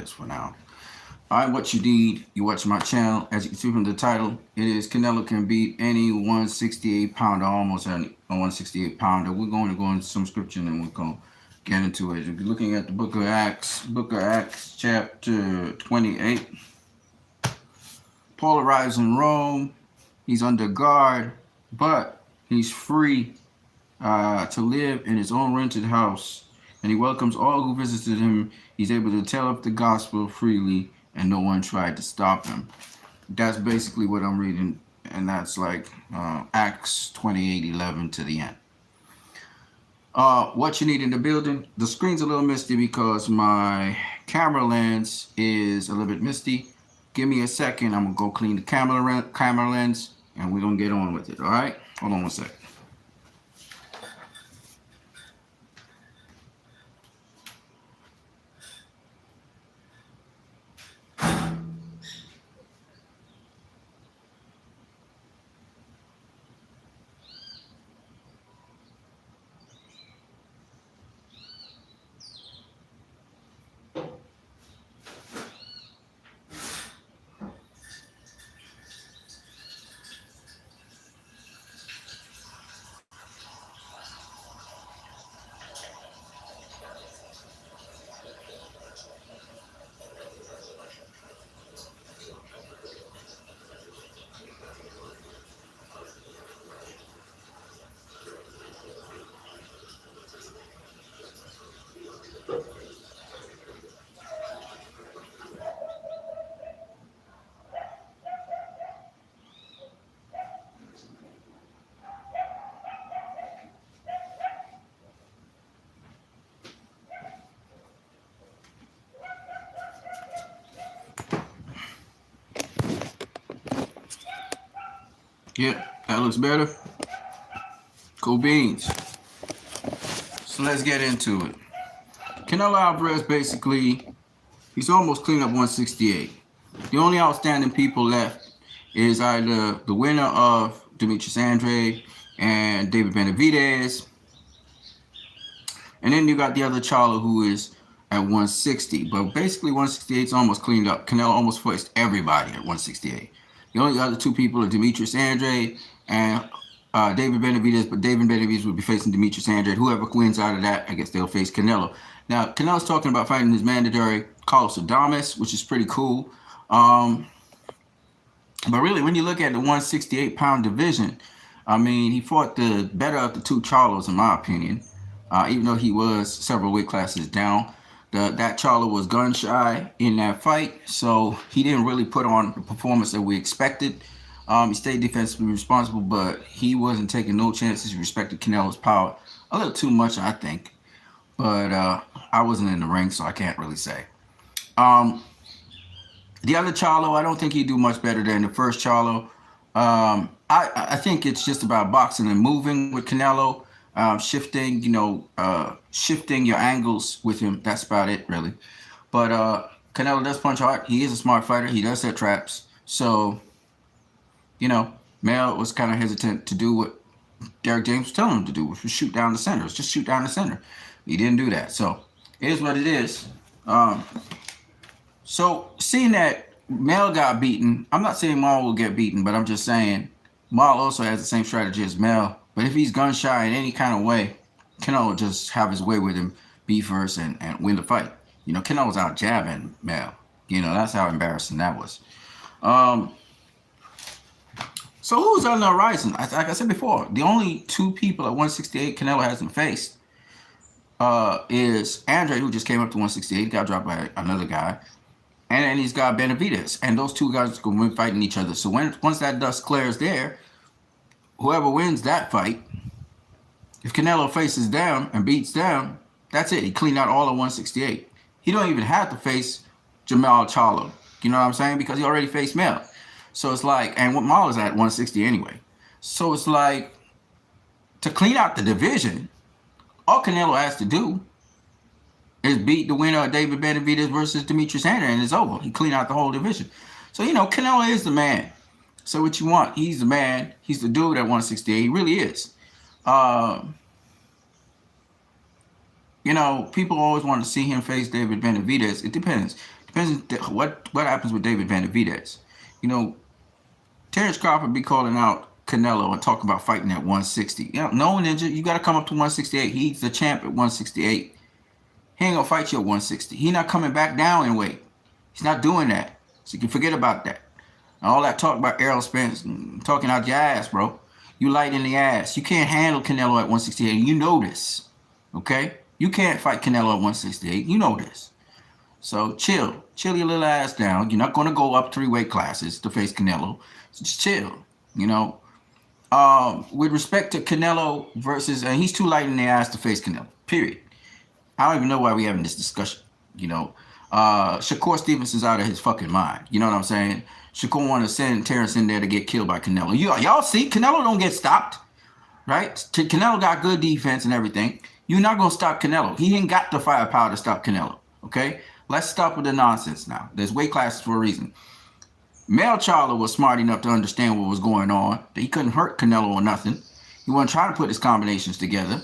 Benavidez for now. All right, what you need, you watch my channel. As you can see from the title, it is Canelo can beat any 168 pounder, almost any 168 pounder. We're going to go into some scripture and we're going to get into it. If you're looking at the book of Acts chapter 28, Paul arrives in Rome. He's under guard, but he's free to live in his own rented house, and he welcomes all who visited him. He's able to tell up the gospel freely, and no one tried to stop him. That's basically what I'm reading, and that's like Acts 28:11 to the end. What you need in the building? The screen's a little misty because my camera lens is a little bit misty. Give me a second. I'm gonna go clean the camera lens, and we're gonna get on with it. All right? Hold on one second. Yep, that looks better. Cool beans. So let's get into it. Canelo Alvarez basically, he's almost cleaned up 168. The only outstanding people left is either the winner of Demetrius Andrade and David Benavidez, and then you got the other Charlo who is at 160. But basically 168 is almost cleaned up. Canelo almost faced everybody at 168. The only other two people are Demetrius Andrade and David Benavidez, but David Benavidez will be facing Demetrius Andrade. Whoever wins out of that, I guess they'll face Canelo. Now, Canelo's talking about fighting his mandatory Carlos Adames, which is pretty cool. But really, when you look at the 168-pound division, I mean, he fought the better of the two Charlos, in my opinion, even though he was several weight classes down. That Charlo was gun shy in that fight, so he didn't really put on the performance that we expected. He stayed defensively responsible, but he wasn't taking no chances. He respected Canelo's power a little too much, I think. But I wasn't in the ring, so I can't really say. The other Charlo, I don't think he'd do much better than the first Charlo. I think it's just about boxing and moving with Canelo. Shifting your angles with him. That's about it, really. But Canelo does punch hard. He is a smart fighter. He does set traps. So, Mel was kind of hesitant to do what Derek James was telling him to do, which was shoot down the center. It's just shoot down the center. He didn't do that. So, it is what it is. So, seeing that Mel got beaten, I'm not saying Mal will get beaten, but I'm just saying Mal also has the same strategy as Mel. But if he's gun shy in any kind of way, Canelo will just have his way with him, be first, and win the fight. Canelo's out jabbing Mel. That's how embarrassing that was. So who's on the horizon? Like I said before, the only two people at 168 Canelo hasn't faced is Andre, who just came up to 168, got dropped by another guy, and then he's got Benavidez. And those two guys are going to be fighting each other. So once that dust clears there, whoever wins that fight, if Canelo faces them and beats them, that's it. He cleaned out all of 168. He don't even have to face Jamal Charlo. You know what I'm saying? Because he already faced Mel. So it's like, and what Mal is at 160 anyway. So it's like, to clean out the division, all Canelo has to do is beat the winner of David Benavidez versus Demetrius Andrade, and it's over. He cleaned out the whole division. So, Canelo is the man. So what you want? He's the man. He's the dude at 168. He really is. People always want to see him face David Benavidez. It depends. Depends what happens with David Benavidez. You know, Terrence Crawford be calling out Canelo and talking about fighting at 160. You know, no ninja, you got to come up to 168. He's the champ at 168. He ain't gonna fight you at 160. He not coming back down in weight. He's not doing that. So you can forget about that. And all that talk about Errol Spence talking out your ass, bro. You light in the ass. You can't handle Canelo at 168. You know this. Okay? You can't fight Canelo at 168. You know this. So chill. Chill your little ass down. You're not going to go up 3 weight classes to face Canelo. So just chill. You know? With respect to Canelo versus, and he's too light in the ass to face Canelo. Period. I don't even know why we're having this discussion. You know? Shakur Stevenson's out of his fucking mind. You know what I'm saying? Shakur want to send Terrence in there to get killed by Canelo. Y'all see, Canelo don't get stopped, right? Canelo got good defense and everything. You're not going to stop Canelo. He ain't got the firepower to stop Canelo, okay? Let's stop with the nonsense now. There's weight classes for a reason. Mel Charlo was smart enough to understand what was going on. That he couldn't hurt Canelo or nothing. He wasn't trying to put his combinations together.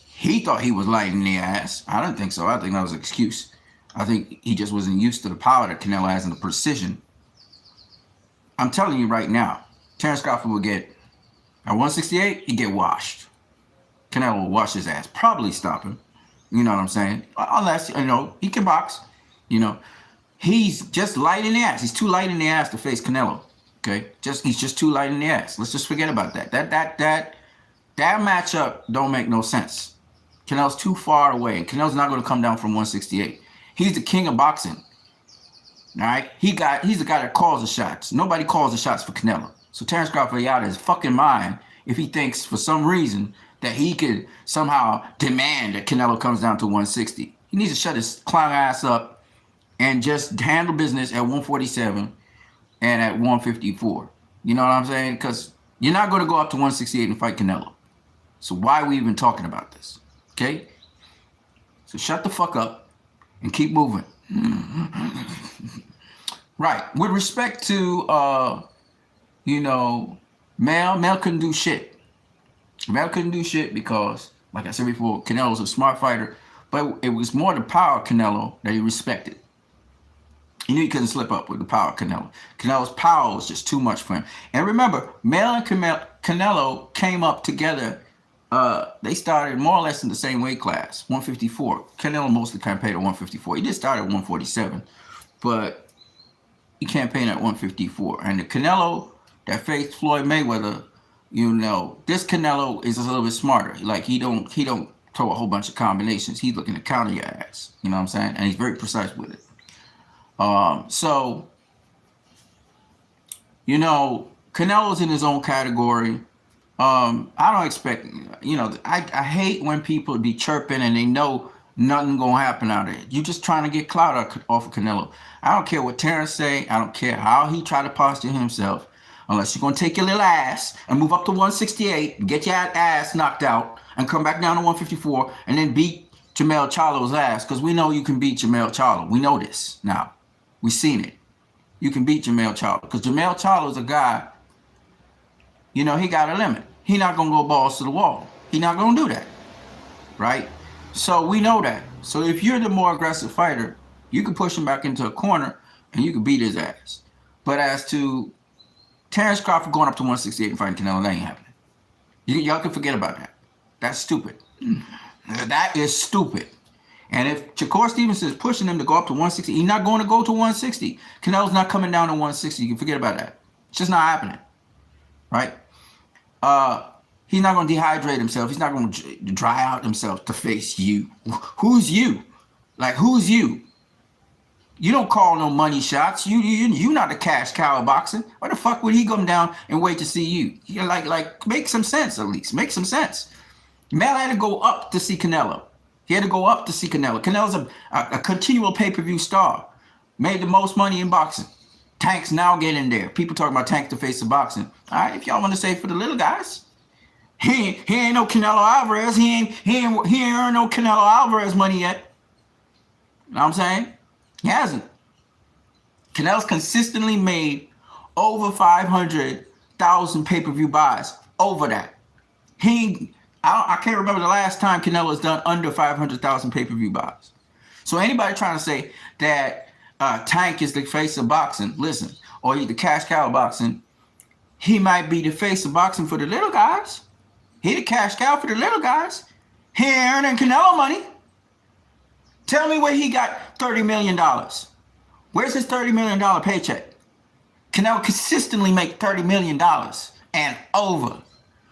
He thought he was light in the ass. I don't think so. I think that was an excuse. I think he just wasn't used to the power that Canelo has and the precision. I'm telling you right now, Terrence Crawford will get, at 168, he'd get washed. Canelo will wash his ass. Probably stop him. You know what I'm saying? Unless, you know, he can box. You know, he's just light in the ass. He's too light in the ass to face Canelo. Okay? He's just too light in the ass. Let's just forget about that. That matchup don't make no sense. Canelo's too far away. And Canelo's not going to come down from 168. He's the king of boxing. All right? He's the guy that calls the shots. Nobody calls the shots for Canelo. So Terrence Crawford out of his fucking mind if he thinks for some reason that he could somehow demand that Canelo comes down to 160. He needs to shut his clown ass up and just handle business at 147 and at 154. You know what I'm saying? Because you're not going to go up to 168 and fight Canelo. So why are we even talking about this? Okay? So shut the fuck up and keep moving. Right. With respect to, you know, Mel couldn't do shit. Mel couldn't do shit because, like I said before, Canelo's a smart fighter, but it was more the power of Canelo that he respected. He knew he couldn't slip up with the power of Canelo. Canelo's power was just too much for him. And remember, Mel and Canelo came up together. They started more or less in the same weight class, 154. Canelo mostly campaigned at 154. He did start at 147, but he campaigned at 154. And the Canelo that faced Floyd Mayweather, you know, this Canelo is a little bit smarter. Like he don't throw a whole bunch of combinations. He's looking to counter your ass. You know what I'm saying? And he's very precise with it. So, you know, Canelo's in his own category. I don't expect, you know, I hate when people be chirping and they know nothing gonna happen out of it. You just trying to get clout off of Canelo. I don't care what Terrence say. I don't care how he try to posture himself. Unless you're gonna take your little ass and move up to 168, get your ass knocked out, and come back down to 154, and then beat Jermell Charlo's ass. Because we know you can beat Jermell Charlo. We know this now. We've seen it. You can beat Jermell Charlo. Because Jermell Charlo is a guy, you know, he got a limit. He not going to go balls to the wall. He not going to do that. Right? So we know that. So if you're the more aggressive fighter, you can push him back into a corner and you can beat his ass. But as to Terrence Crawford going up to 168 and fighting Canelo, that ain't happening. Y'all can forget about that. That's stupid. That is stupid. And if Shakur Stevenson is pushing him to go up to 160, he's not going to go to 160. Canelo's not coming down to 160. You can forget about that. It's just not happening. Right? He's not going to dehydrate himself. He's not going to dry out himself to face you. Who's you? Like, who's you? You don't call no money shots. You not a cash cow of boxing. Why the fuck would he come down and wait to see you? You're like make some sense at least. Make some sense. Mel had to go up to see Canelo. He had to go up to see Canelo. Canelo's a continual pay-per-view star. Made the most money in boxing. Tank's now getting there. People talking about Tank the face of boxing. All right, if y'all want to say for the little guys, he ain't no Canelo Alvarez. He ain't earned no Canelo Alvarez money yet. You know what I'm saying? He hasn't. Canelo's consistently made over 500,000 pay-per-view buys. Over that. I can't remember the last time Canelo has done under 500,000 pay-per-view buys. So anybody trying to say that Tank is the face of boxing. Listen, or he's the cash cow of boxing. He might be the face of boxing for the little guys. He the cash cow for the little guys. He ain't earning Canelo money. Tell me where he got $30 million. Where's his $30 million paycheck? Canelo consistently make $30 million and over.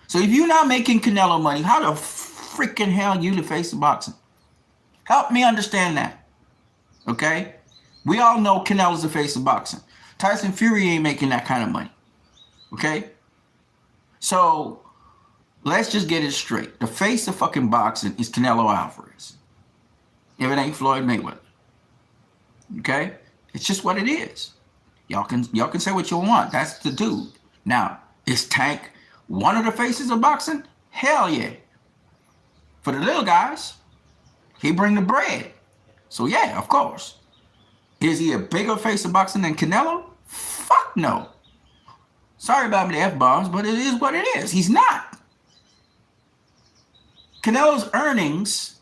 So if you're not making Canelo money, how the freaking hell you the face of boxing? Help me understand that. Okay? We all know Canelo's the face of boxing. Tyson Fury ain't making that kind of money. Okay? So let's just get it straight. The face of fucking boxing is Canelo Alvarez. If it ain't Floyd Mayweather. Okay? It's just what it is. Y'all can say what you want. That's the dude. Now, is Tank one of the faces of boxing? Hell yeah. For the little guys, he bring the bread. So yeah, of course. Is he a bigger face of boxing than Canelo? Fuck no. Sorry about the F-bombs, but it is what it is. He's not. Canelo's earnings,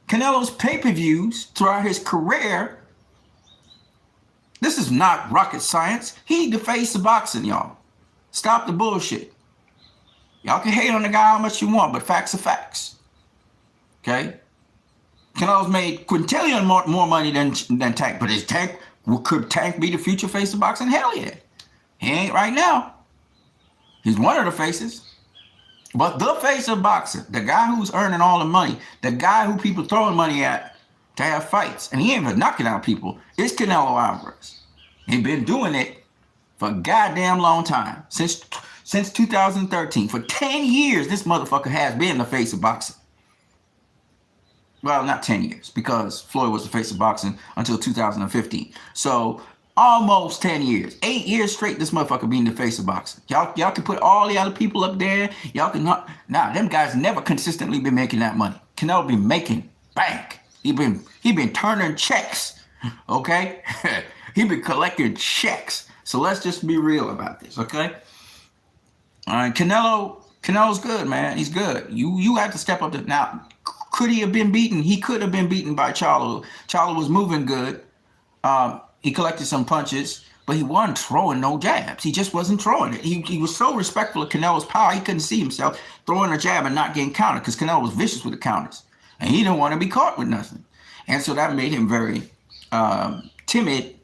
Canelo's pay-per-views throughout his career, this is not rocket science. He the face of boxing, y'all. Stop the bullshit. Y'all can hate on the guy how much you want, but facts are facts. Okay? Canelo's made quintillion more money than Tank, but could Tank be the future face of boxing? Hell yeah. He ain't right now. He's one of the faces. But the face of boxing, the guy who's earning all the money, the guy who people throwing money at to have fights, and he ain't even knocking out people, is Canelo Alvarez. He been doing it for a goddamn long time. Since 2013. For 10 years, this motherfucker has been the face of boxing. Well, not 10 years, because Floyd was the face of boxing until 2015. So almost 10 years. 8 years straight, this motherfucker being the face of boxing. Y'all can put all the other people up there. Y'all can not. Nah, them guys never consistently been making that money. Canelo been making bank. He been turning checks. Okay? He been collecting checks. So let's just be real about this, okay? All right, Canelo's good, man. He's good. You have to step up to now. Could he have been beaten? He could have been beaten by Charlo. Charlo was moving good. He collected some punches, but he wasn't throwing no jabs. He just wasn't throwing it. He was so respectful of Canelo's power, he couldn't see himself throwing a jab and not getting countered because Canelo was vicious with the counters. And he didn't want to be caught with nothing. And so that made him very timid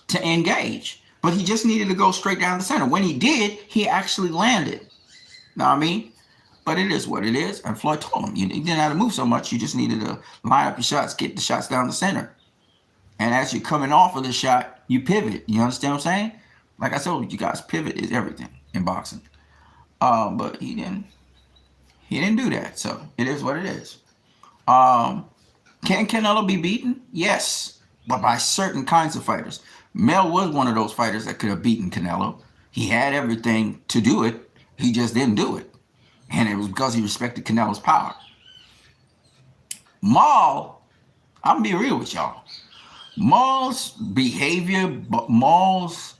to engage. But he just needed to go straight down the center. When he did, he actually landed. Know what I mean? But it is what it is. And Floyd told him, you didn't have to move so much. You just needed to line up your shots, get the shots down the center. And as you're coming off of the shot, you pivot. You understand what I'm saying? Like I told you guys, pivot is everything in boxing. But he didn't do that. So it is what it is. Can Canelo be beaten? Yes, but by certain kinds of fighters. Mel was one of those fighters that could have beaten Canelo. He had everything to do it. He just didn't do it. And it was because he respected Canelo's power. Maul, I'm going to be real with y'all. Maul's behavior, Maul's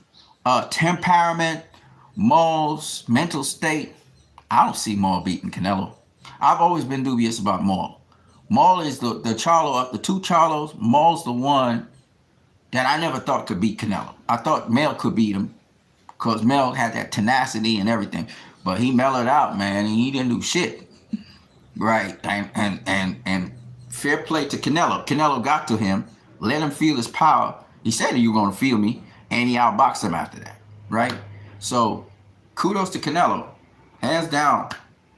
temperament, Maul's mental state, I don't see Maul beating Canelo. I've always been dubious about Maul. Maul is the Charlo of the two Charlos. Maul's the one that I never thought could beat Canelo. I thought Mel could beat him because Mel had that tenacity and everything. But he mellowed out, man, and he didn't do shit. Right. And fair play to Canelo. Canelo got to him, let him feel his power. He said, "You're going to feel me," and he outboxed him after that. Right? So kudos to Canelo. Hands down,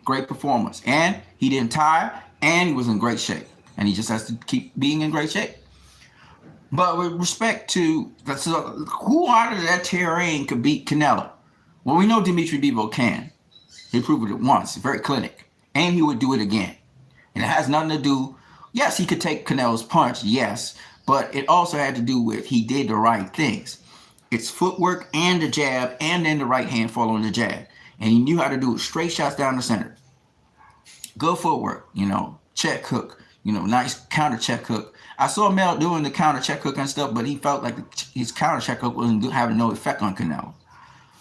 great performance. And he didn't tire, and he was in great shape. And he just has to keep being in great shape. But with respect to who out of that terrain could beat Canelo? Well, we know Dimitri Bivol can. He proved it once, very clinic. And he would do it again. And it has nothing to do, yes, he could take Canelo's punch, yes, but it also had to do with he did the right things. It's footwork and the jab and then the right hand following the jab. And he knew how to do it, straight shots down the center. Good footwork, check hook, nice counter check hook. I saw Mel doing the counter check hook and stuff, but he felt like his counter check hook wasn't having no effect on Canelo.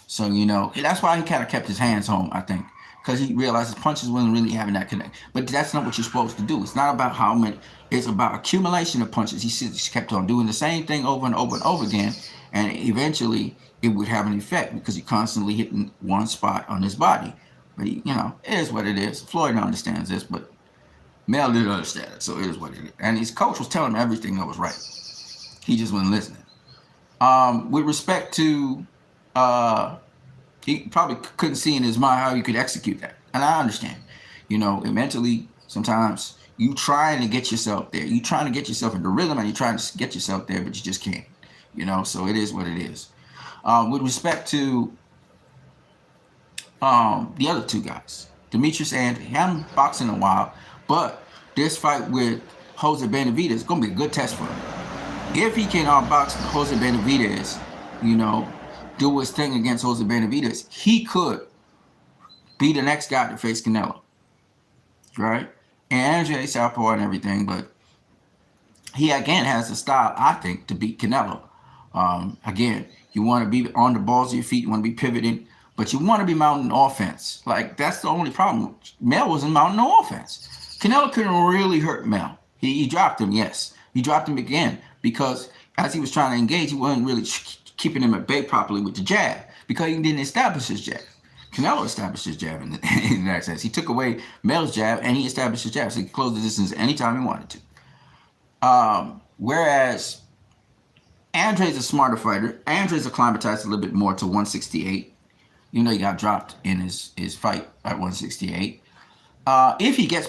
So, that's why he kind of kept his hands home, I think. because he realized his punches wasn't really having that connect. But that's not what you're supposed to do. It's not about how many. It's about accumulation of punches. He kept on doing the same thing over and over and over again, and eventually it would have an effect because you're constantly hitting one spot on his body. But it is what it is. Floyd understands this, but Mel didn't understand it, so it is what it is. And his coach was telling him everything that was right. He just wasn't listening. With respect to, he probably couldn't see in his mind how he could execute that, and I understand. Mentally, sometimes you trying to get yourself there, you trying to get yourself into rhythm, and you trying to get yourself there, but you just can't. So it is what it is. With respect to the other two guys, Demetrius and he haven't boxed in a while, but this fight with Jose Benavidez is going to be a good test for him. If he can box Jose Benavidez, do his thing against Jose Benavidez, he could be the next guy to face Canelo, right? And Andre Southpaw and everything, but he again has the style, I think, to beat Canelo. Again, you want to be on the balls of your feet, you want to be pivoting, but you want to be mounting offense. Like, that's the only problem. Mel wasn't mounting no offense. Canelo couldn't really hurt Mel. He dropped him, yes. He dropped him again because as he was trying to engage, he wasn't really keeping him at bay properly with the jab because he didn't establish his jab. Canelo established his jab in that sense. He took away Mel's jab and he established his jab, so he could close the distance anytime he wanted to. Whereas Andre's a smarter fighter. Andre's acclimatized a little bit more to 168. He got dropped in his fight at 168. If he gets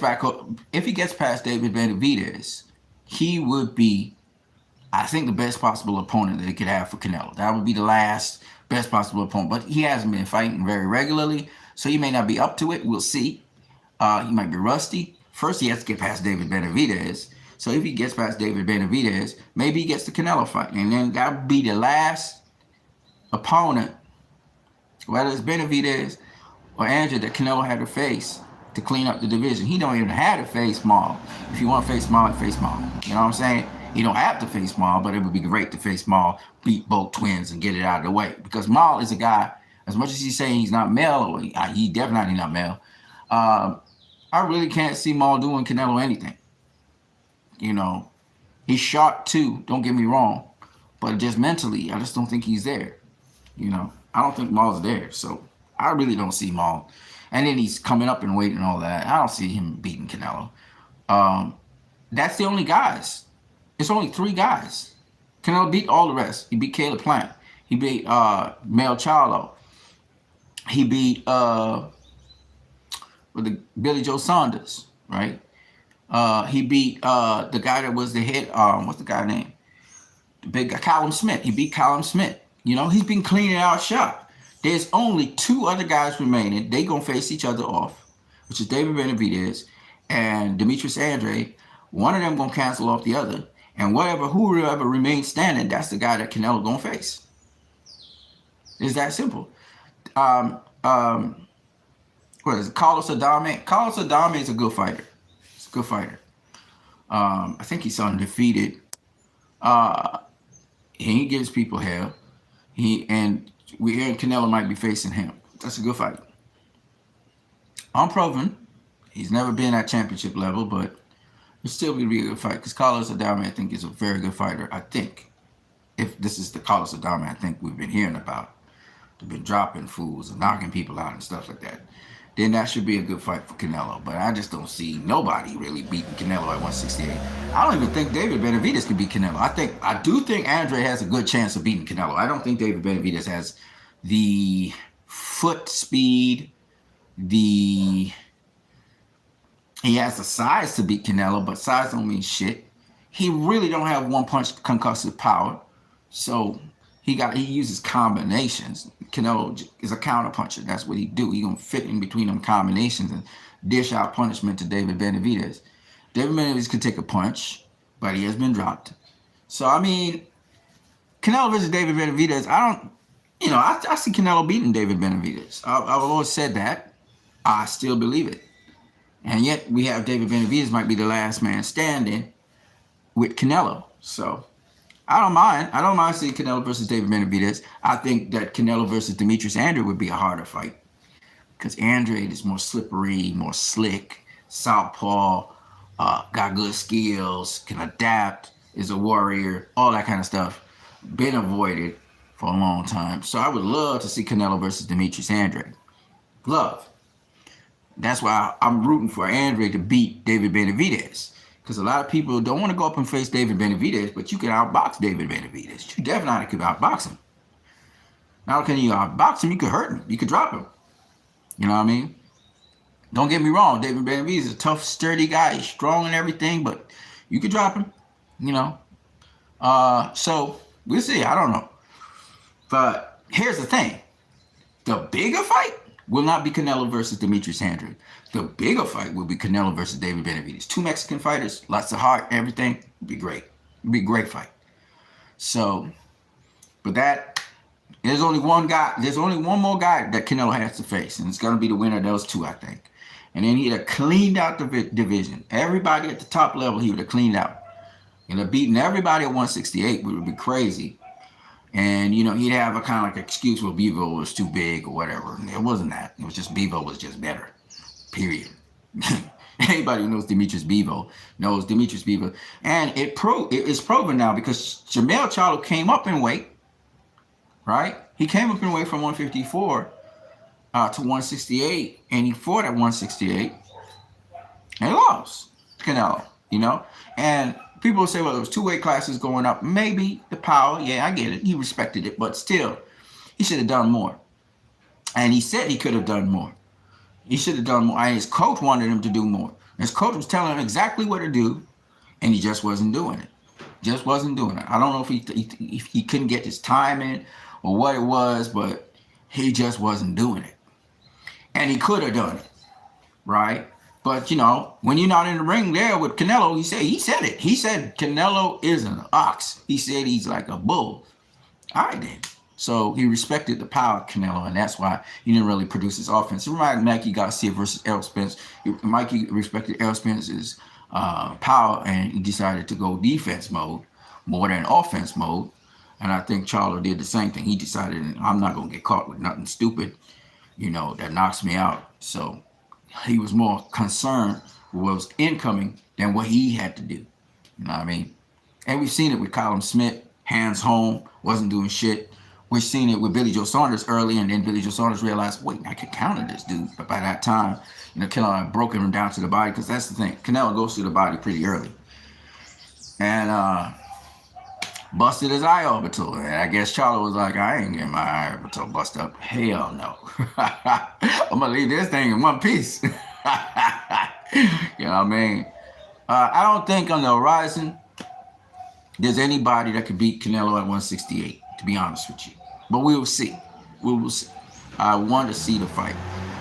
past David Benavidez, he would be, I think, the best possible opponent that he could have for Canelo. That would be the last best possible opponent. But he hasn't been fighting very regularly, so he may not be up to it. We'll see. He might be rusty. First, he has to get past David Benavidez. So if he gets past David Benavidez, maybe he gets the Canelo fight. And then that would be the last opponent, whether it's Benavidez or Andrew, that Canelo had to face to clean up the division. He don't even have to face Maul. If you want to face Maul, face Maul. You know what I'm saying? You don't have to face Maul, but it would be great to face Maul, beat both twins, and get it out of the way. Because Maul is a guy, as much as he's saying he's not Mel, or he definitely not Mel, I really can't see Maul doing Canelo anything. He's sharp too, don't get me wrong, but just mentally, I just don't think he's there. I don't think Maul's there, so I really don't see Maul. And then he's coming up in weight and all that. I don't see him beating Canelo. That's the only guys. It's only 3 guys. Canelo beat all the rest. He beat Caleb Plant. He beat Mel Charlo. He beat Billy Joe Saunders, right? He beat the guy that was the head. What's the guy's name? The big guy, Callum Smith. He beat Callum Smith. He's been cleaning out shop. There's only 2 other guys remaining. They gonna face each other off, which is David Benavidez and Demetrius Andre. One of them gonna cancel off the other, and whoever remains standing, that's the guy that Canelo gonna face. It's that simple. What is it? Carlos Adame? Carlos Adame is a good fighter. He's a good fighter. I think he's undefeated. He gives people hell. We hear Canelo might be facing him. That's a good fight. Unproven. He's never been at championship level, but it's still going to be a good fight because Carlos Adame, I think, is a very good fighter. I think. If this is the Carlos Adame I think we've been hearing about, they've been dropping fools and knocking people out and stuff like that, then that should be a good fight for Canelo. But I just don't see nobody really beating Canelo at 168. I don't even think David Benavidez can beat Canelo. I do think Andre has a good chance of beating Canelo. I don't think David Benavidez has the foot speed, he has the size to beat Canelo, but size don't mean shit. He really don't have one punch concussive power, so he uses combinations. Canelo is a counter puncher. That's what he do. He gonna fit in between them combinations and dish out punishment to David Benavidez. David Benavidez could take a punch, but he has been dropped. So I mean, Canelo versus David Benavidez. I see Canelo beating David Benavidez. I've always said that. I still believe it. And yet we have David Benavidez might be the last man standing with Canelo. So I don't mind. I don't mind seeing Canelo versus David Benavidez. I think that Canelo versus Demetrius Andrew would be a harder fight. because Andrade is more slippery, more slick, southpaw, got good skills, can adapt, is a warrior, all that kind of stuff. Been avoided for a long time. So I would love to see Canelo versus Demetrius Andrade. Love. That's why I'm rooting for Andrade to beat David Benavidez. Because a lot of people don't want to go up and face David Benavidez, but you can outbox David Benavidez. You definitely can outbox him. Not only can you outbox him, you could hurt him. You could drop him. You know what I mean? Don't get me wrong. David Benavidez is a tough, sturdy guy. He's strong and everything, but you could drop him. You know? So we'll see. I don't know. But here's the thing. The bigger fight will not be Canelo versus Demetrius Andrade. The bigger fight will be Canelo versus David Benavidez. Two Mexican fighters, lots of heart, everything. It'd be great. It'd be a great fight. So, but that, there's only one guy, there's only one more guy that Canelo has to face, and it's going to be the winner of those two, I think. And then he'd have cleaned out the division. Everybody at the top level, he would have cleaned out. And have beaten everybody at 168, which would be crazy. And, you know, he'd have a kind of like excuse where Bivol was too big or whatever. It wasn't that. It was just Bivol was just better. Period. Anybody who knows Demetrius Bivol knows Demetrius Bivol. And it is proven now because Jermell Charlo came up in weight, right? He came up in weight from 154 to 168, and he fought at 168, and he lost Canelo, you know? And people will say, well, there was two weight classes going up. Maybe the power, yeah, I get it. He respected it, but still, he should have done more. And he said he could have done more. He should have done more. And his coach wanted him to do more. His coach was telling him exactly what to do, and he just wasn't doing it. Just wasn't doing it. I don't know if he couldn't get his time in or what it was, but he just wasn't doing it. And he could have done it, right? But, you know, when you're not in the ring there with Canelo, he said it. He said Canelo is an ox. He said he's like a bull. All right, then. So he respected the power of Canelo, and that's why he didn't really produce his offense. It reminded Mikey Garcia versus Errol Spence. Mikey respected Errol Spence's power, and he decided to go defense mode more than offense mode. And I think Charlo did the same thing. He decided, I'm not going to get caught with nothing stupid, you know, that knocks me out. So he was more concerned with what was incoming than what he had to do. You know what I mean? And we've seen it with Callum Smith, hands home, wasn't doing shit. We've seen it with Billy Joe Saunders early, and then Billy Joe Saunders realized, wait, I can counter this dude. But by that time, you know, Canelo had broken him down to the body, because that's the thing. Canelo goes to the body pretty early. And busted his eye orbital. And I guess Charlo was like, I ain't getting my eye orbital busted up. Hell no. I'm going to leave this thing in one piece. You know what I mean? I don't think on the horizon there's anybody that could beat Canelo at 168, to be honest with you. But we will see. We will see. I want to see the fight.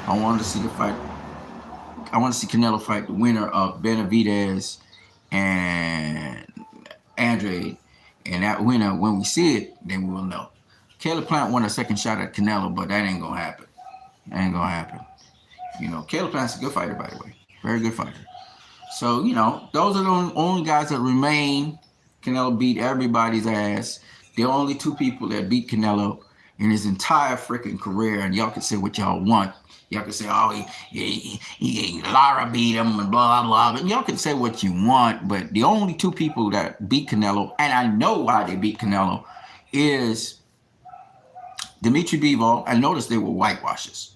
I want to see the fight. I want to see Canelo fight the winner of Benavidez and Andrade. And that winner, when we see it, then we will know. Caleb Plant won a second shot at Canelo, but that ain't going to happen. That ain't going to happen. You know, Caleb Plant's a good fighter, by the way. Very good fighter. So, you know, those are the only guys that remain. Canelo beat everybody's ass. The only two people that beat Canelo in his entire freaking career, and y'all can say what y'all want. Y'all can say, oh, Lara beat him and blah, blah, blah. Y'all can say what you want, but the only two people that beat Canelo, and I know why they beat Canelo, is Dimitri Bivol. I noticed they were whitewashes.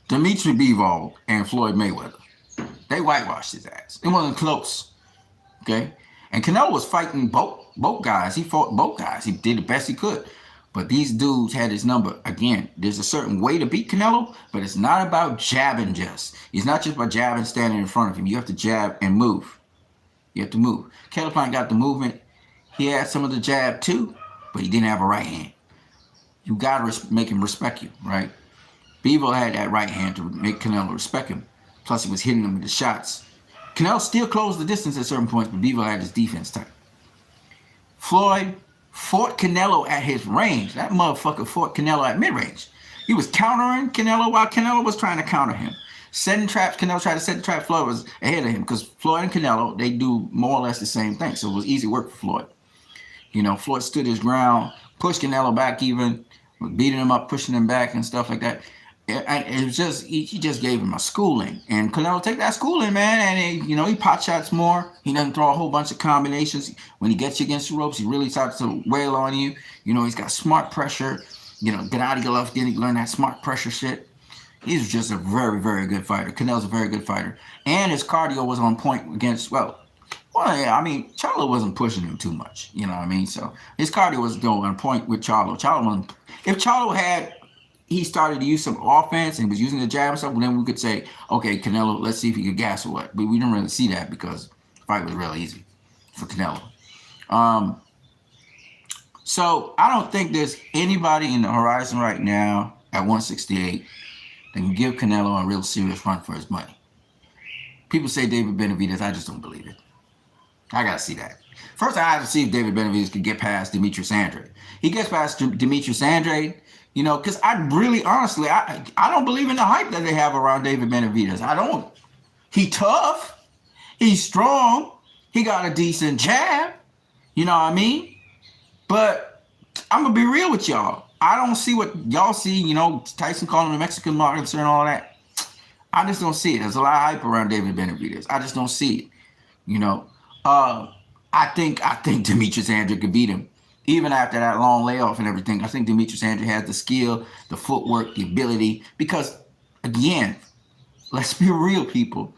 Dimitri Bivol and Floyd Mayweather. They whitewashed his ass. It wasn't close. Okay? And Canelo was fighting both guys. He fought both guys. He did the best he could. But these dudes had his number. Again, there's a certain way to beat Canelo, but it's not about jabbing just. It's not just about jabbing standing in front of him. You have to jab and move. You have to move. Caleb Plant got the movement. He had some of the jab too, but he didn't have a right hand. You got to make him respect you, right? Bivol had that right hand to make Canelo respect him. Plus, he was hitting him with the shots. Canelo still closed the distance at certain points, but Bivol had his defense tight. Floyd fought Canelo at his range. That motherfucker fought Canelo at mid-range. He was countering Canelo while Canelo was trying to counter him. Setting traps, Canelo tried to set the trap. Floyd was ahead of him because Floyd and Canelo, they do more or less the same thing. So it was easy work for Floyd. You know, Floyd stood his ground, pushed Canelo back even, beating him up, pushing him back and stuff like that. it was just he just gave him a schooling, and Canelo take that schooling, man, and he pot shots more. He doesn't throw a whole bunch of combinations. When he gets you against the ropes, he really starts to wail on you. He's got smart pressure. Get out of your left, then he learn that smart pressure shit. He's just a very, very good fighter. Canelo's a very good fighter, and his cardio was on point against yeah, I mean, Charlo wasn't pushing him too much. You know what I mean? So his cardio was on point with Charlo. If Charlo he started to use some offense and was using the jab and stuff, well, then we could say, okay, Canelo, let's see if he could gas or what. But we didn't really see that because the fight was real easy for Canelo. So I don't think there's anybody in the horizon right now at 168 that can give Canelo a real serious run for his money. People say David Benavidez. I just don't believe it. I gotta see that. First, I have to see if David Benavidez could get past Demetrius Andrade. He gets past Demetrius Andrade, because I really, honestly, I don't believe in the hype that they have around David Benavidez. I don't. He tough. He's strong. He got a decent jab. You know what I mean? But I'm gonna be real with y'all. I don't see what y'all see. Tyson calling the Mexican monster and all that. I just don't see it. There's a lot of hype around David Benavidez. I just don't see it. I think Demetrius Andrade could beat him. Even after that long layoff and everything, I think Demetrius Andrade has the skill, the footwork, the ability. Because, again, let's be real, people.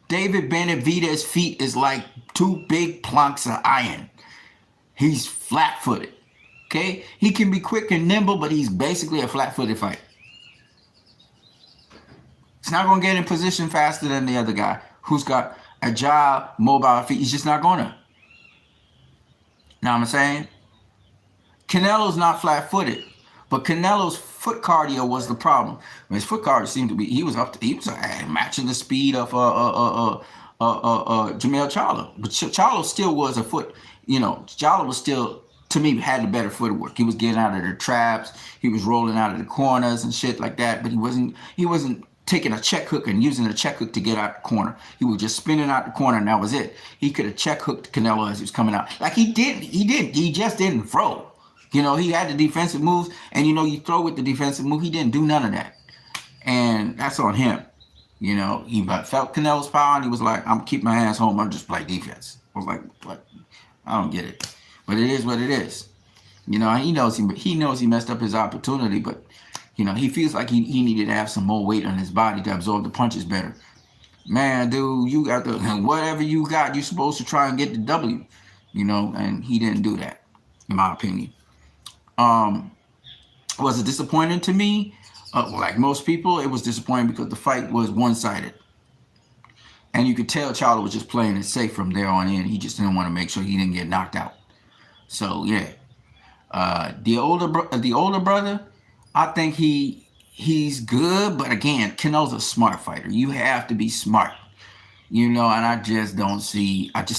David Benavidez's feet is like two big planks of iron. He's flat-footed. Okay? He can be quick and nimble, but he's basically a flat-footed fighter. He's not going to get in position faster than the other guy who's got agile, mobile feet. He's just not going to. Know what I'm saying? Canelo's not flat-footed, but Canelo's foot cardio was the problem. His foot cardio seemed to be he was matching the speed of Jamel Charlo, but Charlo still was a foot. Charlo was still, to me, had the better footwork. He was getting out of the traps, he was rolling out of the corners and shit like that, but he wasn't taking a check hook and using a check hook to get out the corner. He was just spinning out the corner, and that was it. He could have check hooked Canelo as he was coming out. Like he just didn't throw. He had the defensive moves, and you throw with the defensive move. He didn't do none of that, and that's on him. He felt Canelo's power, and he was like, "I'm gonna keep my hands home. I'm just play defense." I was like, "What? I don't get it." But it is what it is. He knows he messed up his opportunity, but he feels like he needed to have some more weight on his body to absorb the punches better. Man, dude, you got whatever you got, you're supposed to try and get the W. And he didn't do that, in my opinion. Was it disappointing to me? Like most people, it was disappointing because the fight was one-sided. And you could tell Charlo was just playing it safe from there on in. He just didn't want to make sure he didn't get knocked out. So, yeah. The older brother, I think he's good, but again, Canelo's a smart fighter. You have to be smart. And I just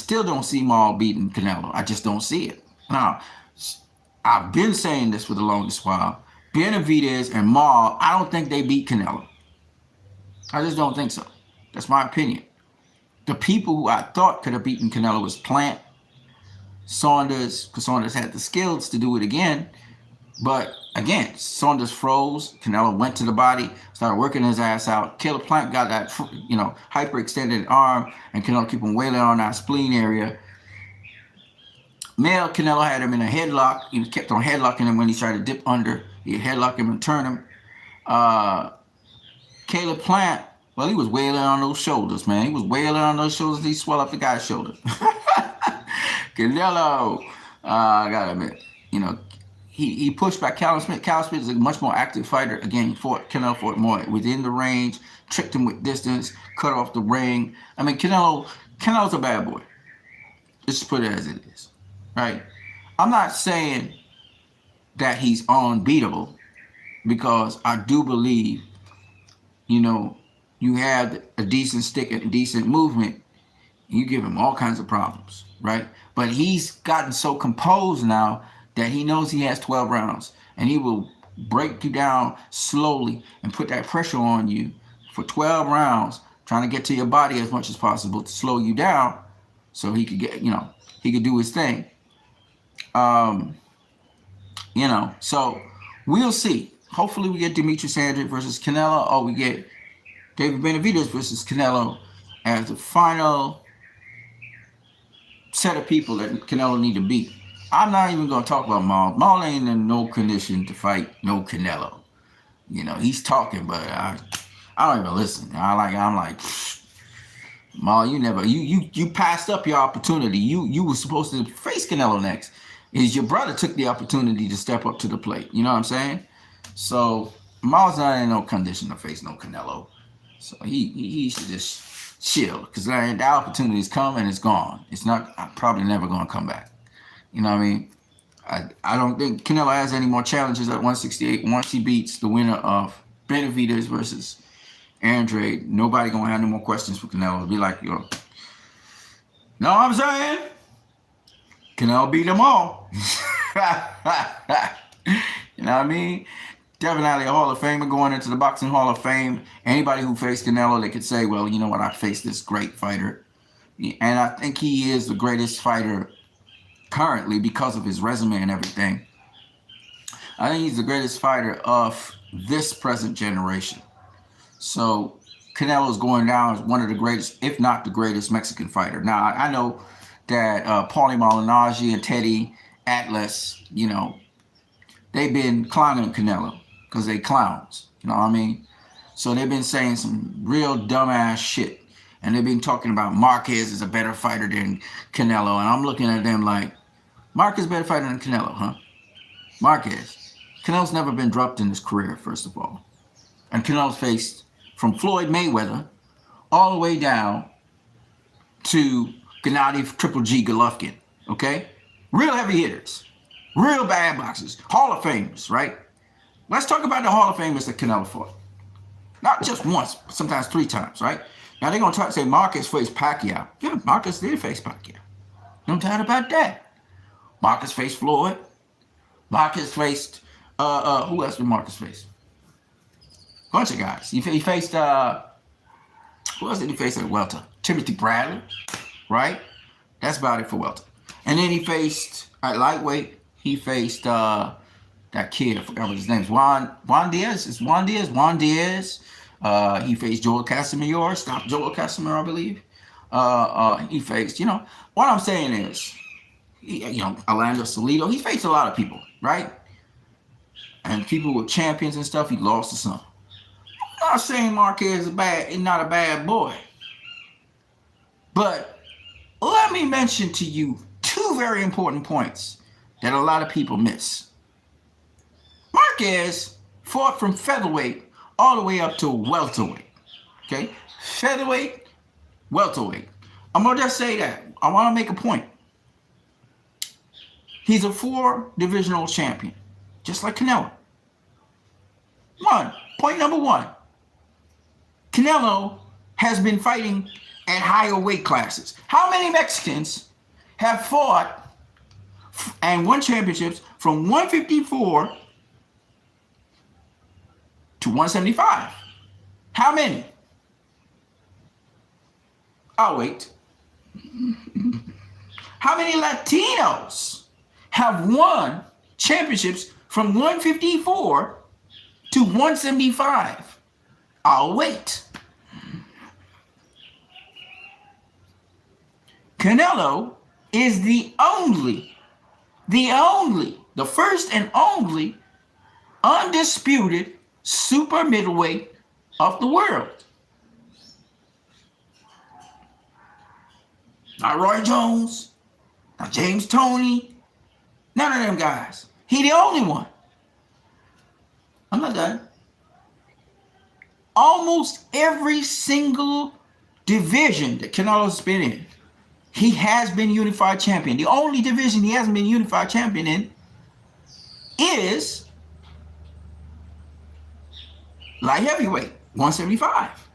still don't see Maul beating Canelo. I just don't see it. Now, I've been saying this for the longest while. Benavidez and Maul, I don't think they beat Canelo. I just don't think so. That's my opinion. The people who I thought could have beaten Canelo was Plant, Saunders, because Saunders had the skills to do it again. But again, Saunders froze. Canelo went to the body, started working his ass out. Caleb Plant got that, hyperextended arm, and Canelo keep him wailing on that spleen area. Male Canelo had him in a headlock. He kept on headlocking him when he tried to dip under. He'd headlock him and turn him. Caleb Plant, well, he was wailing on those shoulders, man. He was wailing on those shoulders. He swelled up the guy's shoulder. Canelo, I gotta admit, he pushed back Callum Smith. Callum Smith is a much more active fighter. Again, Canelo fought more within the range, tricked him with distance, cut off the ring. I mean, Canelo's a bad boy. Just put it as it is. Right? I'm not saying that he's unbeatable, because I do believe, you have a decent stick and a decent movement, you give him all kinds of problems, right? But he's gotten so composed now that he knows he has 12 rounds, and he will break you down slowly and put that pressure on you for 12 rounds, trying to get to your body as much as possible to slow you down so he could get, he could do his thing. So we'll see. hopefully we get Demetrius Andrade versus Canelo, or we get David Benavidez versus Canelo as the final set of people that Canelo need to beat. I'm not even going to talk about Maul. Maul ain't in no condition to fight no Canelo. You know, he's talking, but I don't even listen. I'm like, Maul, you passed up your opportunity. You were supposed to face Canelo next. Is your brother took the opportunity to step up to the plate. You know what I'm saying? So Maul's not in no condition to face no Canelo. So he should just chill, because the opportunity's come and it's gone. It's not probably never going to come back. You know what I mean? I don't think Canelo has any more challenges at 168 once he beats the winner of Benavidez versus Andrade. Nobody gonna have no more questions for Canelo. It'll be like, yo, know what I'm saying? Canelo beat them all. You know what I mean? Definitely a Hall of Famer going into the Boxing Hall of Fame. Anybody who faced Canelo, they could say, well, you know what, I faced this great fighter. And I think he is the greatest fighter currently because of his resume and everything. I think he's the greatest fighter of this present generation. So Canelo's going down as one of the greatest, if not the greatest, Mexican fighter. Now, I know that Paulie Malignaggi and Teddy Atlas, you know, they've been clowning Canelo because they clowns. You know what I mean? So they've been saying some real dumbass shit. And they've been talking about Marquez is a better fighter than Canelo. And I'm looking at them like, Marquez better fighter than Canelo, huh? Marquez. Canelo's never been dropped in his career, first of all. And Canelo's faced from Floyd Mayweather all the way down to Gennady Triple G Golovkin, okay? Real heavy hitters. Real bad boxers. Hall of Famers, right? Let's talk about the Hall of Famers that Canelo fought. Not just once, but sometimes 3 times, right? Now they're going to try to say Marcus faced Pacquiao. Yeah, Marcus did face Pacquiao. No doubt about that. Marcus faced Floyd. Marcus faced, who else did Marcus face? Bunch of guys. He faced, who else did he face at welter? Timothy Bradley, right? That's about it for welter. And then he faced, at lightweight, he faced that kid, I forgot what his name is. Juan Diaz? Is Juan Diaz? Juan Diaz. He faced Joel Casamigor. Stopped Joel Casamigor, I believe. He faced, you know, what I'm saying is, you know, Orlando Salido. He faced a lot of people, right? And people were champions and stuff. He lost to some. I'm not saying Marquez is not a bad boy. But let me mention to you 2 very important points that a lot of people miss. Marquez fought from featherweight all the way up to welterweight. Okay? Featherweight, welterweight. I'm going to just say that. I want to make a point. He's a 4-divisional champion, just like Canelo. Point number 1. Canelo has been fighting at higher weight classes. How many Mexicans have fought and won championships from 154 to 175? How many? I'll wait. How many Latinos have won championships from 154 to 175? I'll wait. Canelo is the first and only undisputed super middleweight of the world. Not Roy Jones, not James Toney, none of them guys. He the only one. I'm not done. Almost every single division that Canelo's been in, he has been unified champion. The only division he hasn't been unified champion in is light heavyweight, 175.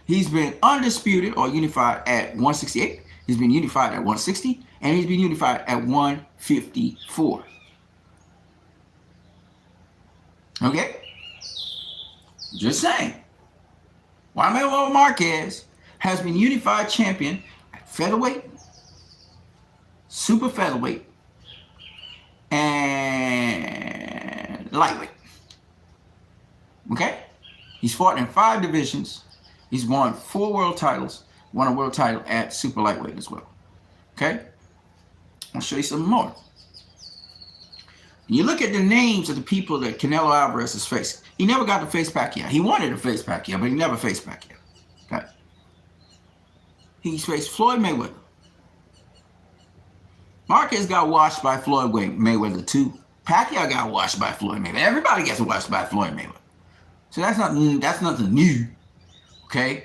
He's been undisputed or unified at 168. He's been unified at 160. And he's been unified at 154. Okay? Just saying. Juan Marquez has been unified champion at featherweight, super featherweight, and lightweight. He's fought in 5 divisions. He's won 4 world titles. Won a world title at super lightweight as well. Okay? I'll show you some more. You look at the names of the people that Canelo Alvarez has faced. He never got to face Pacquiao. He wanted to face Pacquiao, but he never faced Pacquiao. Okay? He's faced Floyd Mayweather. Marquez got washed by Floyd Mayweather too. Pacquiao got washed by Floyd Mayweather. Everybody gets washed by Floyd Mayweather. So that's nothing new. Okay?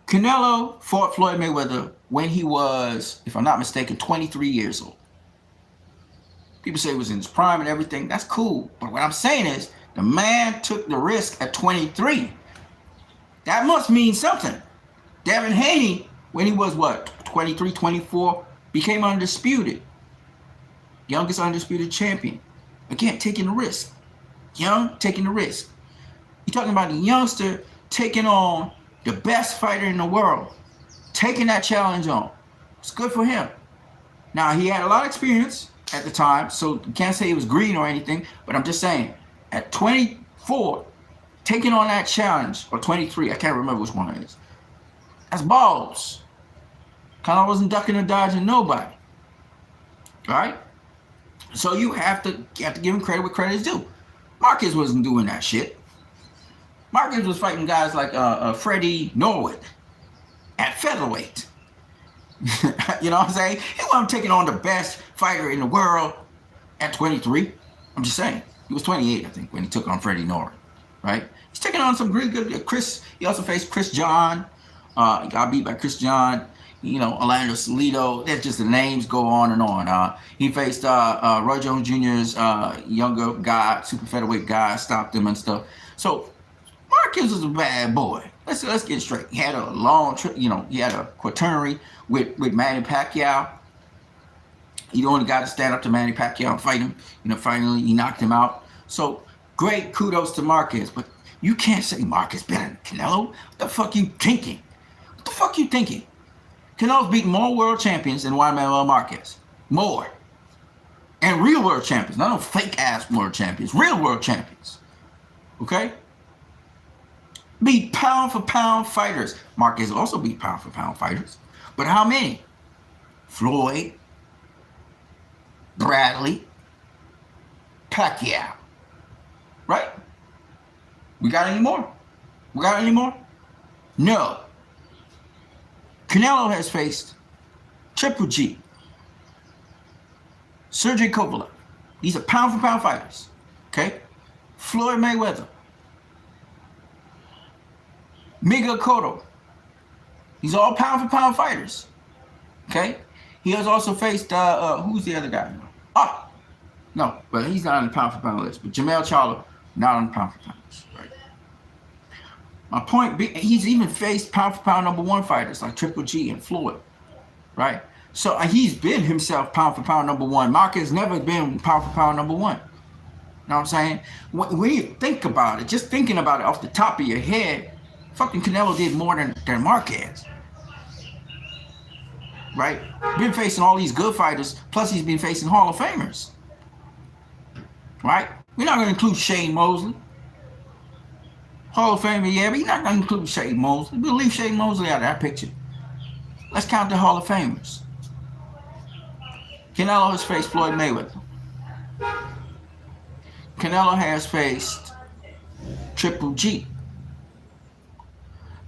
Canelo fought Floyd Mayweather when he was, if I'm not mistaken, 23 years old. People say he was in his prime and everything. That's cool. But what I'm saying is, the man took the risk at 23. That must mean something. Devin Haney, when he was what, 23, 24, became undisputed. Youngest undisputed champion. Again, taking the risk. Young, taking the risk. You're talking about a youngster taking on the best fighter in the world. Taking that challenge on. It's good for him. Now, he had a lot of experience at the time, so you can't say he was green or anything, but I'm just saying, at 24, taking on that challenge, or 23, I can't remember which one it is. That's balls. Canelo wasn't ducking or dodging nobody. All right? So you have to give him credit where credit is due. Marquez wasn't doing that shit. Marquez was fighting guys like Freddie Norwood at featherweight. You know what I'm saying? He wasn't taking on the best fighter in the world at 23. I'm just saying. He was 28, I think, when he took on Freddie Norwood. Right? He's taking on some really good Chris. He also faced Chris John. He got beat by Chris John. You know, Orlando Salido. That's just the names go on and on. He faced Roy Jones Jr.'s younger guy, super featherweight guy, stopped him and stuff. So Marquez was a bad boy. Let's get straight. He had a long trip. You know, he had a quaternary with Manny Pacquiao. He the only guy to stand up to Manny Pacquiao and fight him. You know, finally he knocked him out. So great kudos to Marquez, but you can't say Marquez better than Canelo. What the fuck you thinking? What the fuck you thinking? Canelo's beaten more world champions than Juan Manuel Marquez. More. And real world champions. Not no fake ass world champions. Real world champions. Okay? Beat pound for pound fighters. Marquez also beat pound for pound fighters. But how many? Floyd, Bradley, Pacquiao. Right? We got any more? We got any more? No. Canelo has faced Triple G, Sergey Kovalev. These are pound for pound fighters. Okay? Floyd Mayweather, Miguel Cotto. These are all pound for pound fighters. Okay? He has also faced, who's the other guy? No, but he's not on the pound for pound list. But Jermell Charlo, not on the pound for pound list. Right? My point being, he's even faced pound for pound #1 fighters like Triple G and Floyd. Right? So he's been himself pound for pound #1. Marquez never been pound for pound #1. You know what I'm saying? When you think about it, just thinking about it off the top of your head, fucking Canelo did more than Marquez. Right? Been facing all these good fighters, plus he's been facing Hall of Famers. Right? We're not going to include Shane Mosley. Hall of Famer, yeah, but you're not going to include Shane Mosley. We'll leave Shane Mosley out of that picture. Let's count the Hall of Famers. Canelo has faced Floyd Mayweather. Canelo has faced Triple G.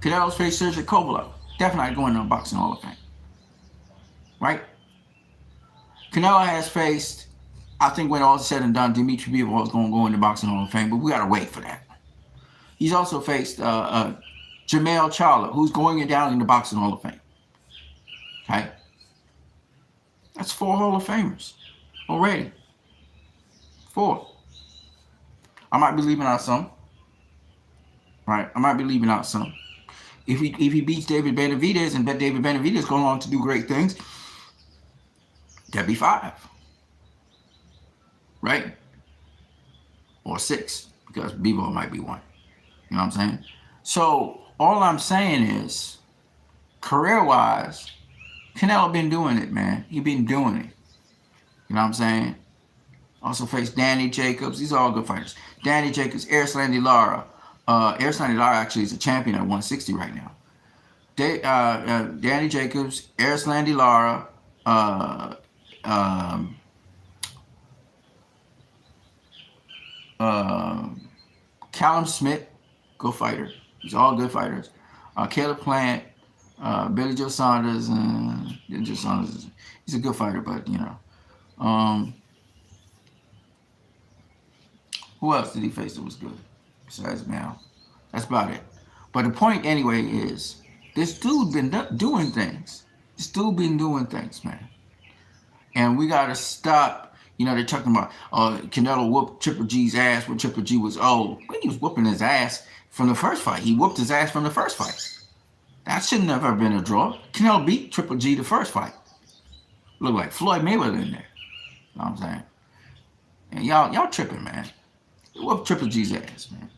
Canelo's faced Sergey Kovalev. Definitely going to the Boxing Hall of Fame. Right? Canelo has faced, I think when all is said and done, Dimitri Bivol is going to go in the Boxing Hall of Fame, but we got to wait for that. He's also faced Jermell Charlo, who's going down in the Boxing Hall of Fame. Okay? That's 4 Hall of Famers already. 4. I might be leaving out some. Right? I might be leaving out some. If he beats David Benavidez and David Benavidez going on to do great things, that'd be 5. Right? Or 6, because Bivol might be 1. You know what I'm saying? So all I'm saying is, career-wise, Canelo been doing it, man. He been doing it. You know what I'm saying? Also faced Danny Jacobs. These are all good fighters. Danny Jacobs, Erislandy Lara. Erislandy Lara actually is a champion at 160 right now. Danny Jacobs, Erislandy Lara, uh, um, uh, Callum Smith, good fighter. These are all good fighters. Caleb Plant, Billy Joe Saunders, Billy Joe Saunders. He's a good fighter, but um, who else did he face that was good besides Mal? That's about it. But the point anyway is this dude been doing things. This dude been doing things, man. And we gotta stop. They're talking about Canelo whooped Triple G's ass when Triple G was old. When he was whooping his ass from the first fight. He whooped his ass from the first fight. That should never have been a draw. Canelo beat Triple G the first fight. Looked like Floyd Mayweather in there. You know what I'm saying? And y'all tripping, man. He whooped Triple G's ass, man.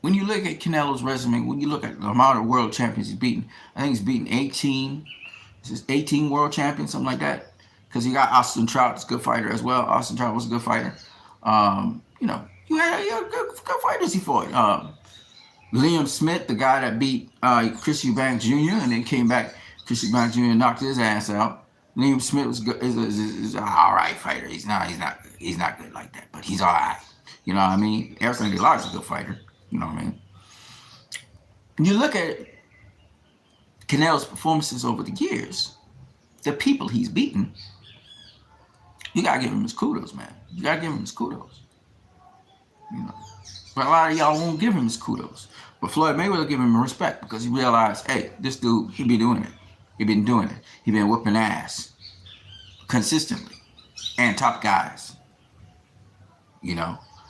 When you look at Canelo's resume, when you look at the amount of world champions he's beaten, I think he's beaten 18. This is 18 world champions, something like that. Because he got Austin Trout, that's a good fighter as well. Austin Trout was a good fighter. You had good fighters he fought. Liam Smith, the guy that beat Chris Eubanks Jr. and then came back. Chris Eubanks Jr. knocked his ass out. Liam Smith was good, is an all right fighter. He's not good like that, but he's all right. You know what I mean? Erislandy Lara's a good fighter. You know what I mean? When you look at Canelo's performances over the years, the people he's beaten, you gotta give him his kudos, man. You gotta give him his kudos. But a lot of y'all won't give him his kudos. But Floyd Mayweather give him respect because he realized, hey, this dude, he be doing it. He been doing it. He been whooping ass consistently and top guys.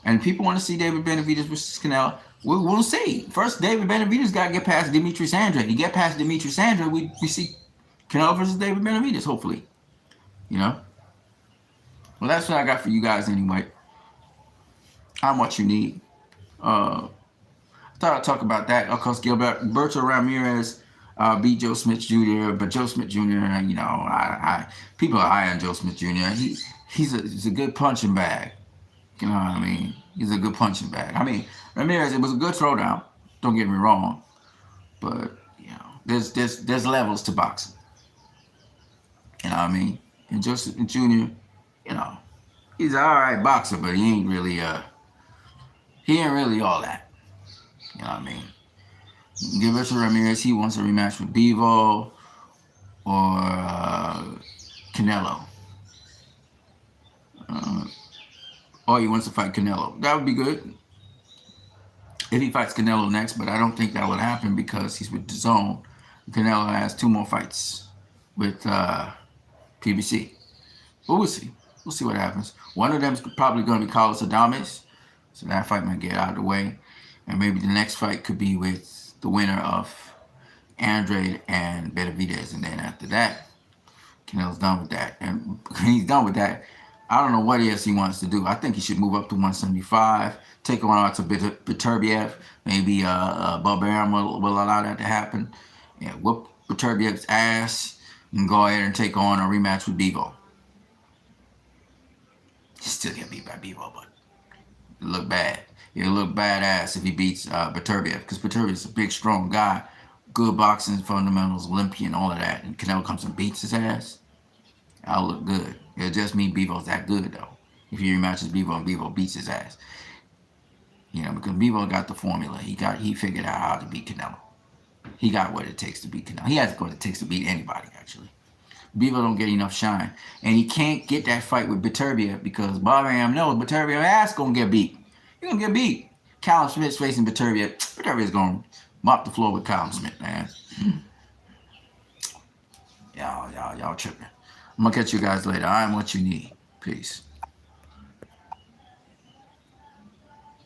And people want to see David Benavidez versus Canelo. We'll see. First, David Benavidez got to get past Demetrius Andrade. You get past Demetrius Andrade, we see Canelo versus David Benavidez, hopefully. Well, that's what I got for you guys anyway. I'm what you need. I thought I'd talk about that. Of course, Gilberto Ramirez beat Joe Smith Jr., but Joe Smith Jr., people are high on Joe Smith Jr. He's a good punching bag. You know what I mean? He's a good punching bag. I mean, Ramirez, it was a good throwdown. Don't get me wrong, but there's levels to boxing. You know what I mean? And Joe Smith Jr., he's an all right boxer, but he ain't really all that. You know what I mean? Gilberto Ramirez, he wants a rematch with Bivol or Canelo. Or he wants to fight Canelo. That would be good if he fights Canelo next, but I don't think that would happen because he's with DAZN. Canelo has 2 more fights with PBC. But we'll see. We'll see what happens. One of them is probably going to be Carlos Adames, so that fight might get out of the way. And maybe the next fight could be with the winner of Andrade and Benavidez. And then after that, Canelo's done with that. And when he's done with that, I don't know what else he wants to do. I think he should move up to 175, take on out to Beterbiev. Maybe Barbarian will allow that to happen. Yeah, whoop Beterbiev's ass and go ahead and take on a rematch with Bivol. He still get beat by Bivol, but it'll look bad. It'll look badass if he beats Beterbiev, because Beterbiev's a big, strong guy, good boxing fundamentals, Olympian, all of that. And Canelo comes and beats his ass. That'll look good. It'll just mean Bivol's that good, though. If he rematches Bivol and Bivol beats his ass. Because Bivol got the formula. He figured out how to beat Canelo. He got what it takes to beat Canelo. He has what it takes to beat anybody, actually. Bivol don't get enough shine. And he can't get that fight with Beterbiev because Barbarian knows Beterbiev's ass gonna get beat. He's gonna get beat. Callum Smith's facing Beterbiev. Beterbiev's gonna mop the floor with Callum Smith, man. Y'all tripping. I'm gonna catch you guys later. I'm what you need. Peace.